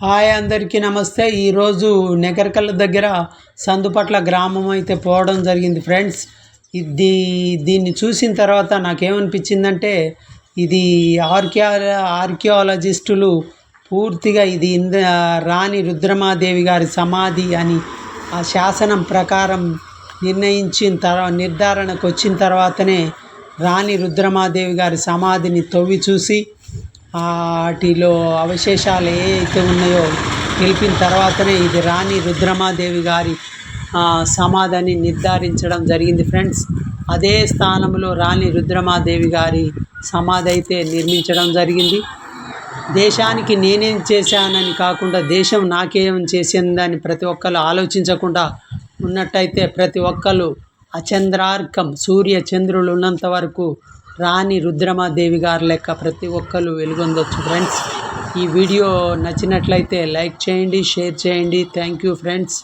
Hi అందరికీ నమస్తే. ఈరోజు నెగర్కల్ దగ్గర సందుపట్ల గ్రామం అయితే పోవడం జరిగింది ఫ్రెండ్స్. దీన్ని చూసిన తర్వాత నాకేమనిపించిందంటే ఇది ఆర్కియాలజిస్టులు పూర్తిగా ఇది రాణి రుద్రమాదేవి గారి సమాధి అని ఆ శాసనం ప్రకారం నిర్ధారణకు వచ్చిన తర్వాతనే రాణి రుద్రమాదేవి గారి సమాధిని తవ్వి చూసి వాటిలో అవశేషాలు ఏవైతే ఉన్నాయో తెలిపిన తర్వాతనే ఇది రాణి రుద్రమాదేవి గారి సమాధిని నిర్ధారించడం జరిగింది ఫ్రెండ్స్. అదే స్థానంలో రాణి రుద్రమాదేవి గారి సమాధి అయితే నిర్మించడం జరిగింది. దేశానికి నేనేం చేశానని కాకుండా దేశం నాకేం చేసిందని ప్రతి ఒక్కరు ఆలోచించకుండా ఉన్నట్టయితే ప్రతి ఒక్కరు అచంద్రార్కం సూర్య చంద్రులు ఉన్నంత వరకు రాణి రుద్రమాదేవి గారి లెక్క ప్రతి ఒక్కరు వెలుగొందొచ్చు ఫ్రెండ్స్. ఈ వీడియో నచ్చినట్లయితే లైక్ చేయండి, షేర్ చేయండి. Thank you friends.